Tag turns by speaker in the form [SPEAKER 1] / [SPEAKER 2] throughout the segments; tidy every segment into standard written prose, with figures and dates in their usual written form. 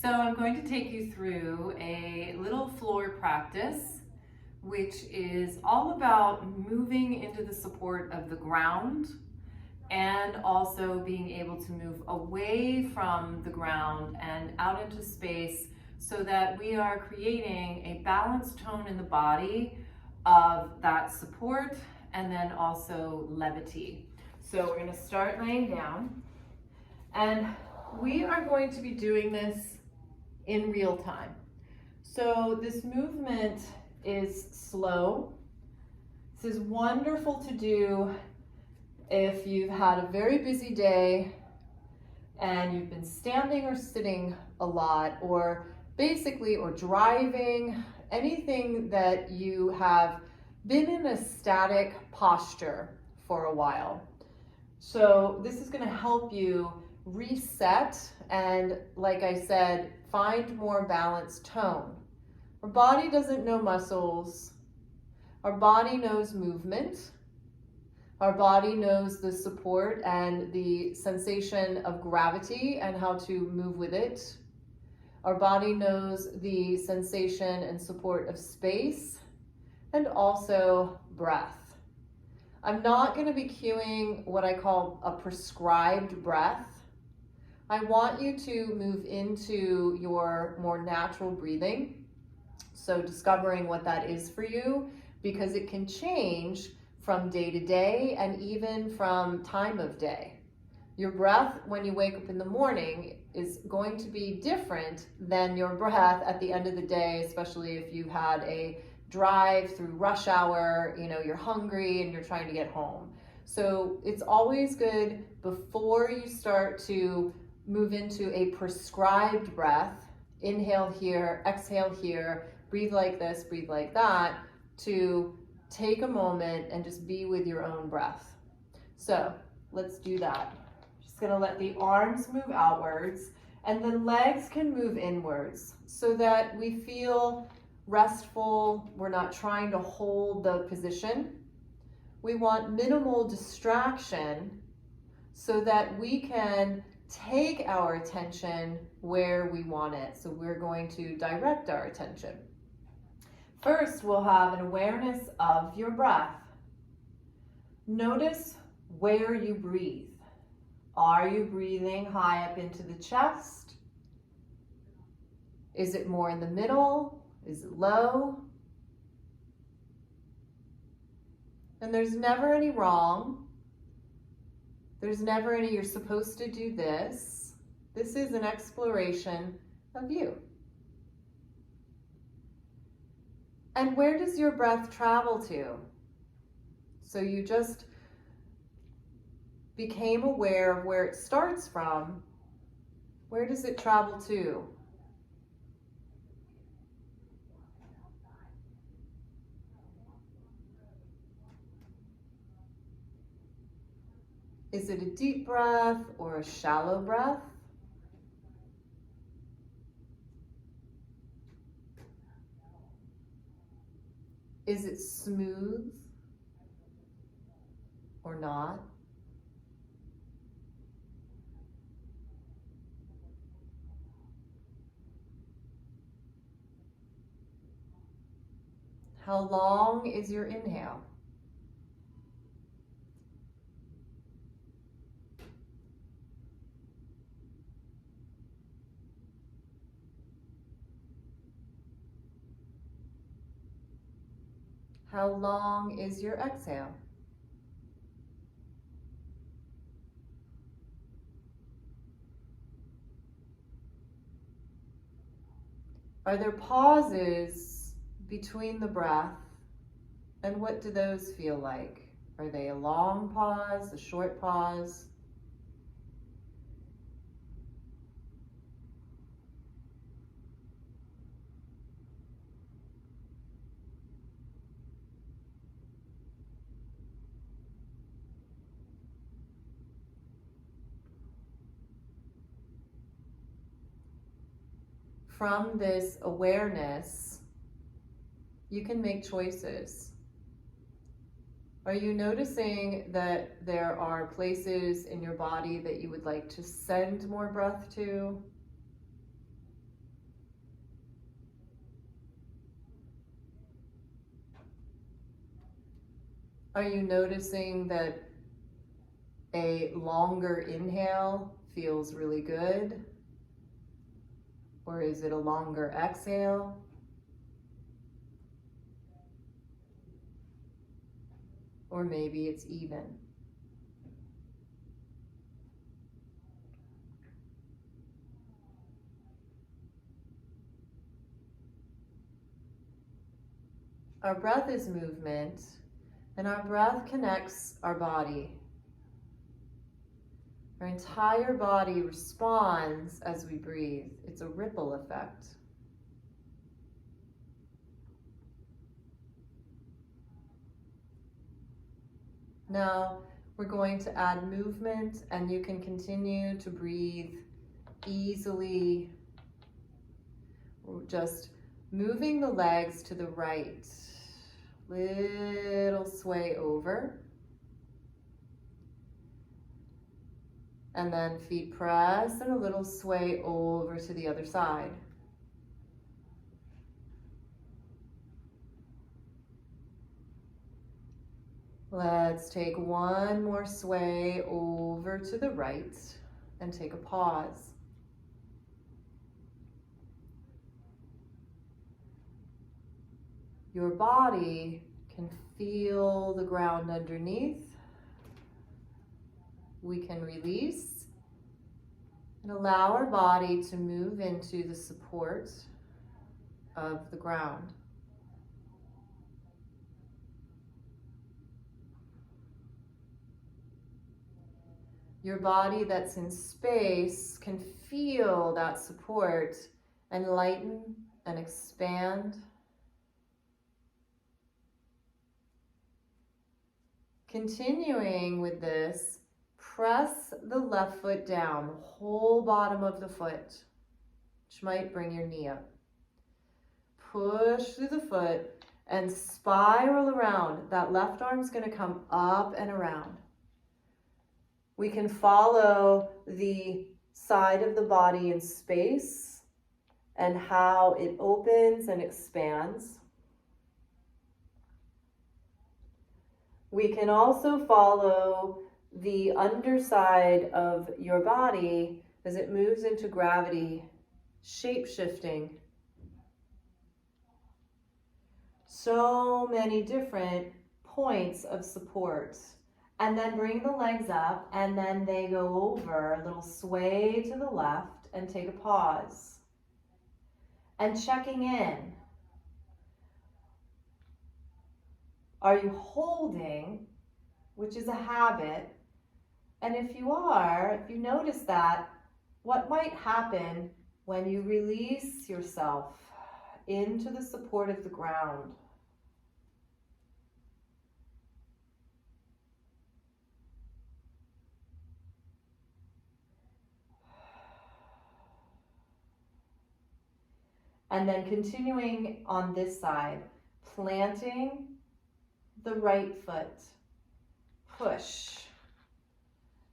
[SPEAKER 1] So I'm going to take you through a little floor practice, which is all about moving into the support of the ground and also being able to move away from the ground and out into space so that we are creating a balanced tone in the body of that support and then also levity. So we're going to start laying down, and we are going to be doing this in real time. So this movement is slow. This is wonderful to do if you've had a very busy day and you've been standing or sitting a lot, or driving, anything that you have been in a static posture for a while. So this is going to help you reset and, like I said, find more balanced tone. Our body doesn't know muscles. Our body knows movement. Our body knows the support and the sensation of gravity and how to move with it. Our body knows the sensation and support of space and also breath. I'm not going to be cueing what I call a prescribed breath. I want you to move into your more natural breathing. So discovering what that is for you, because it can change from day to day and even from time of day. Your breath when you wake up in the morning is going to be different than your breath at the end of the day, especially if you've had a drive through rush hour, you're hungry and you're trying to get home. So it's always good before you start to move into a prescribed breath, inhale here, exhale here, breathe like this, breathe like that, to take a moment and just be with your own breath. So let's do that. Just gonna let the arms move outwards and the legs can move inwards so that we feel restful. We're not trying to hold the position. We want minimal distraction so that we can take our attention where we want it. So we're going to direct our attention. First, we'll have an awareness of your breath. Notice where you breathe. Are you breathing high up into the chest? Is it more in the middle? Is it low? And there's never any wrong. There's never any you're supposed to do this. This is an exploration of you. And where does your breath travel to? So you just became aware of where it starts from. Where does it travel to? Is it a deep breath or a shallow breath? Is it smooth or not? How long is your inhale? How long is your exhale? Are there pauses between the breath, and what do those feel like? Are they a long pause, a short pause? From this awareness, you can make choices. Are you noticing that there are places in your body that you would like to send more breath to? Are you noticing that a longer inhale feels really good? Or is it a longer exhale? Or maybe it's even. Our breath is movement, and our breath connects our body. Our entire body responds as we breathe. It's a ripple effect. Now, we're going to add movement, and you can continue to breathe easily. We're just moving the legs to the right. Little sway over. And then feet press and a little sway over to the other side. Let's take one more sway over to the right and take a pause. Your body can feel the ground underneath. We can release and allow our body to move into the support of the ground. Your body that's in space can feel that support and lighten and expand. Continuing with this, press the left foot down, the whole bottom of the foot, which might bring your knee up. Push through the foot and spiral around. That left arm's going to come up and around. We can follow the side of the body in space and how it opens and expands. We can also follow the underside of your body as it moves into gravity, shape-shifting. So many different points of support. And then bring the legs up, and then they go over, a little sway to the left, and take a pause. And checking in. Are you holding, which is a habit? And if you are, if you notice that, what might happen when you release yourself into the support of the ground? And then continuing on this side, planting the right foot. Push.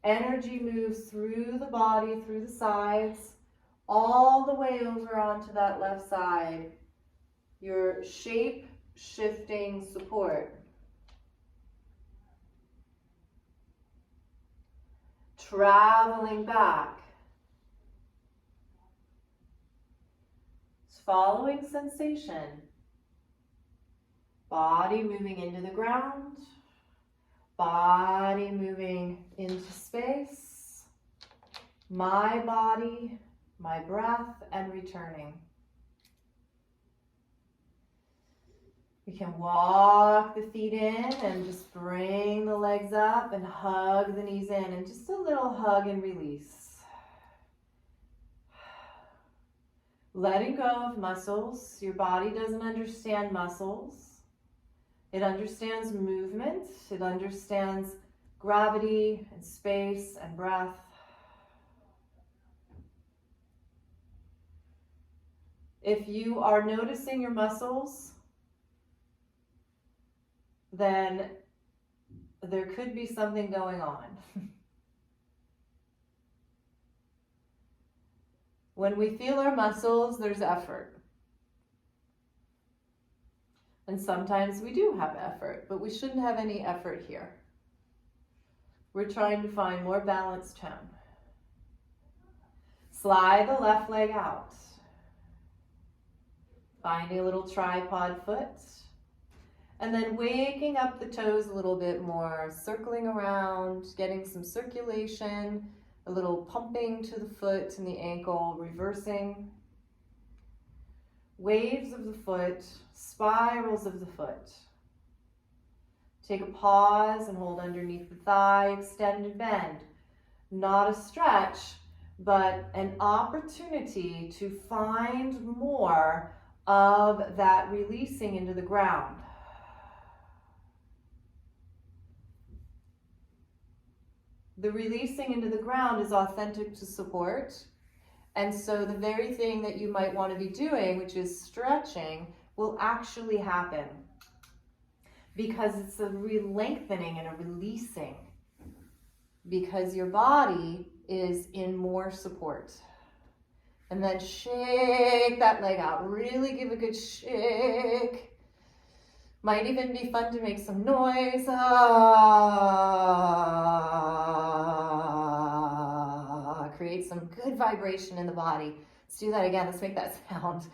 [SPEAKER 1] Energy moves through the body, through the sides, all the way over onto that left side. Your shape-shifting support. Traveling back. Following sensation. Body moving into the ground. Body moving into space. My body, my breath, and returning. We can walk the feet in and just bring the legs up and hug the knees in, and just a little hug and release. Letting go of muscles. Your body doesn't understand muscles. It understands movement. It understands gravity and space and breath. If you are noticing your muscles, then there could be something going on. When we feel our muscles, there's effort. And sometimes we do have effort, but we shouldn't have any effort here. We're trying to find more balanced tone. Slide the left leg out. Finding a little tripod foot. And then waking up the toes a little bit more, circling around, getting some circulation, a little pumping to the foot and the ankle, reversing. Waves of the foot, spirals of the foot. Take a pause and hold underneath the thigh, extend and bend. Not a stretch, but an opportunity to find more of that releasing into the ground. The releasing into the ground is authentic to support. And so the very thing that you might want to be doing, which is stretching, will actually happen. Because it's a lengthening and a releasing. Because your body is in more support. And then shake that leg out. Really give a good shake. Might even be fun to make some noise. Create some good vibration in the body. Let's do that again. Let's make that sound.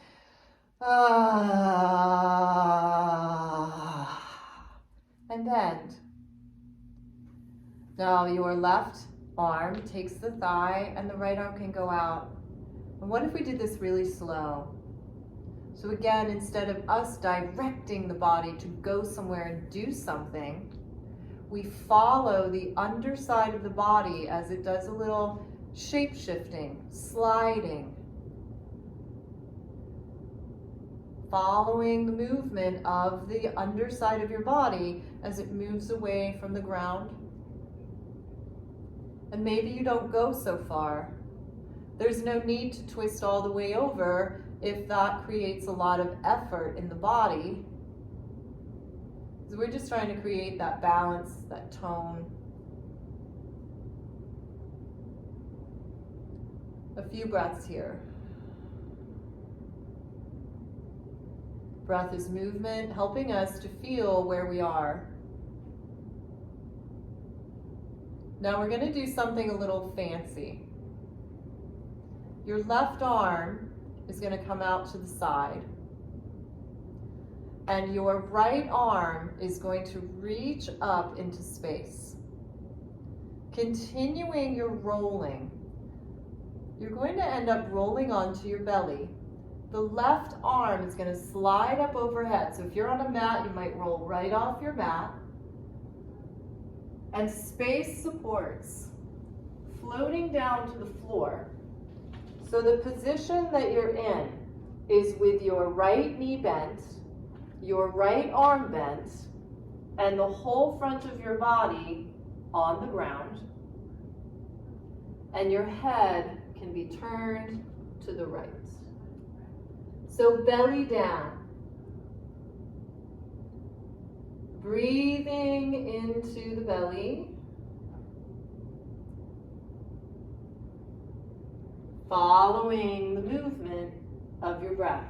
[SPEAKER 1] And bend. Now your left arm takes the thigh and the right arm can go out. And what if we did this really slow? So again, instead of us directing the body to go somewhere and do something, we follow the underside of the body as it does a little shape-shifting, sliding. Following the movement of the underside of your body as it moves away from the ground. And maybe you don't go so far. There's no need to twist all the way over if that creates a lot of effort in the body. So we're just trying to create that balance, that tone. A few breaths here. Breath is movement, helping us to feel where we are. Now we're going to do something a little fancy. Your left arm is going to come out to the side. And your right arm is going to reach up into space. Continuing your rolling. You're going to end up rolling onto your belly. The left arm is going to slide up overhead. So if you're on a mat, you might roll right off your mat. And space supports, floating down to the floor. So the position that you're in is with your right knee bent, your right arm bent, and the whole front of your body on the ground. And your head can be turned to the right. So belly down. Breathing into the belly. Following the movement of your breath.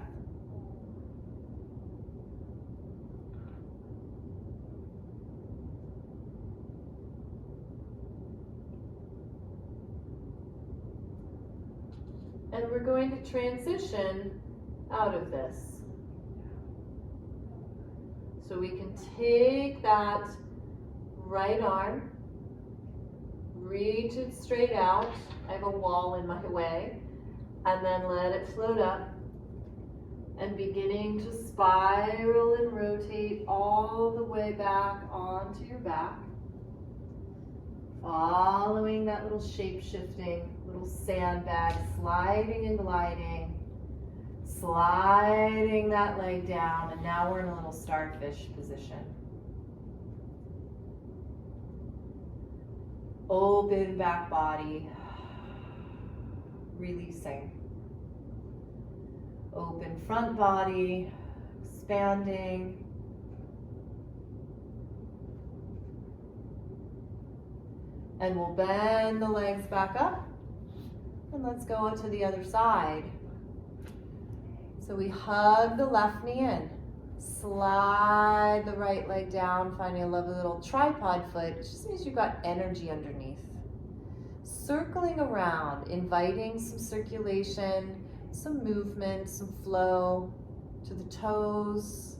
[SPEAKER 1] And we're going to transition out of this. So we can take that right arm, reach it straight out. I have a wall in my way. And then let it float up. And beginning to spiral and rotate all the way back onto your back. Following that little shape-shifting, little sandbag, sliding and gliding. Sliding that leg down, and now we're in a little starfish position. Open back body, releasing. Open front body, expanding. And we'll bend the legs back up, and let's go to the other side. So we hug the left knee in, Slide the right leg down, finding a lovely little tripod foot. It just means you've got energy underneath. Circling around, inviting some circulation, some movement, some flow to the toes,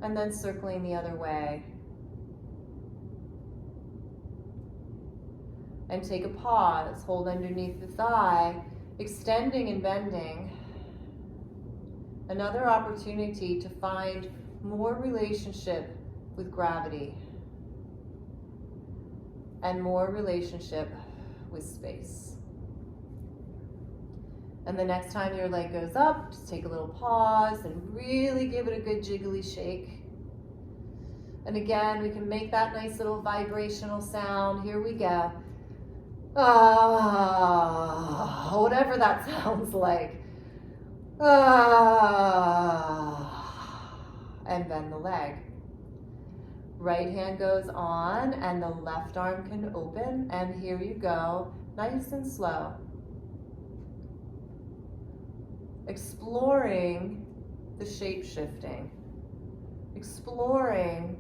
[SPEAKER 1] and then circling the other way. And take a pause, hold underneath the thigh, extending and bending. Another opportunity to find more relationship with gravity and more relationship with space. And the next time your leg goes up, just take a little pause and really give it a good jiggly shake. And again, we can make that nice little vibrational sound. Here we go. Ah, whatever that sounds like. Ah, and bend the leg. Right hand goes on and the left arm can open, and here you go, nice and slow. Exploring the shape shifting, exploring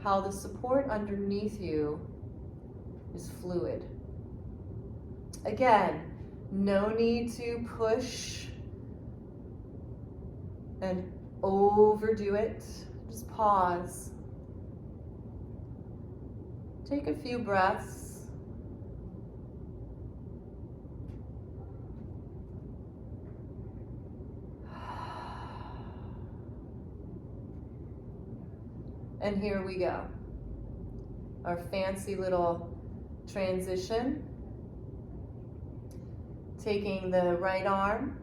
[SPEAKER 1] how the support underneath you is fluid. Again, no need to push and overdo it. Just pause. Take a few breaths. And here we go. Our fancy little transition. Taking the right arm,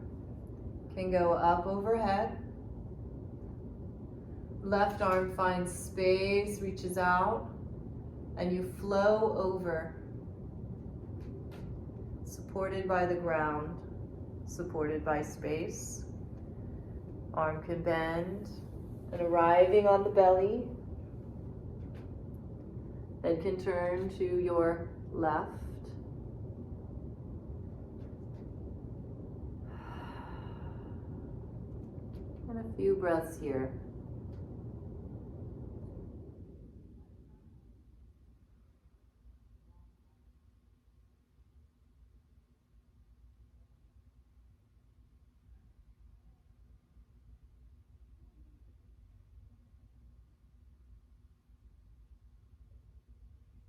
[SPEAKER 1] can go up overhead. Left arm finds space, reaches out, and you flow over. Supported by the ground, supported by space. Arm can bend, and arriving on the belly, then can turn to your left. And a few breaths here.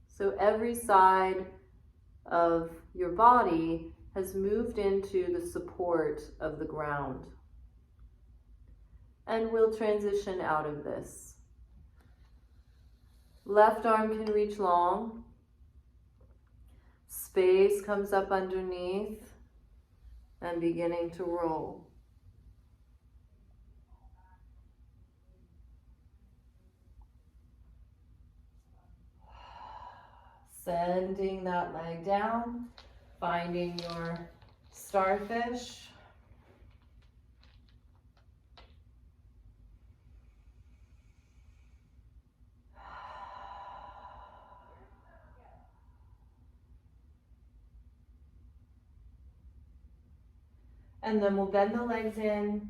[SPEAKER 1] So every side of your body has moved into the support of the ground. And we'll transition out of this. Left arm can reach long. Space comes up underneath and beginning to roll. Sending that leg down, finding your starfish. And then we'll bend the legs in,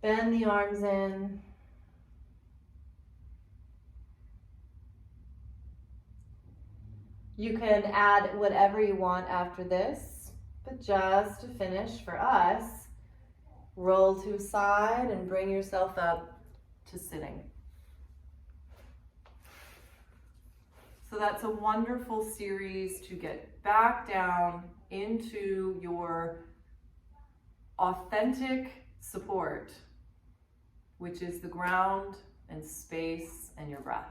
[SPEAKER 1] bend the arms in. You can add whatever you want after this, but just to finish for us, roll to a side and bring yourself up to sitting. So that's a wonderful series to get back down into your authentic support, which is the ground and space and your breath.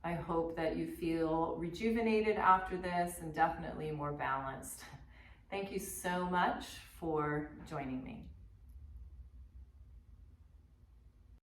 [SPEAKER 1] I hope that you feel rejuvenated after this and definitely more balanced. Thank you so much for joining me.